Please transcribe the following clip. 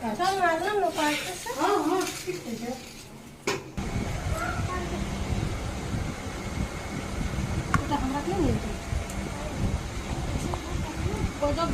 चल मारना no pass से। हां हां ठीक है। तो हमरा के नहीं मिलती। को जब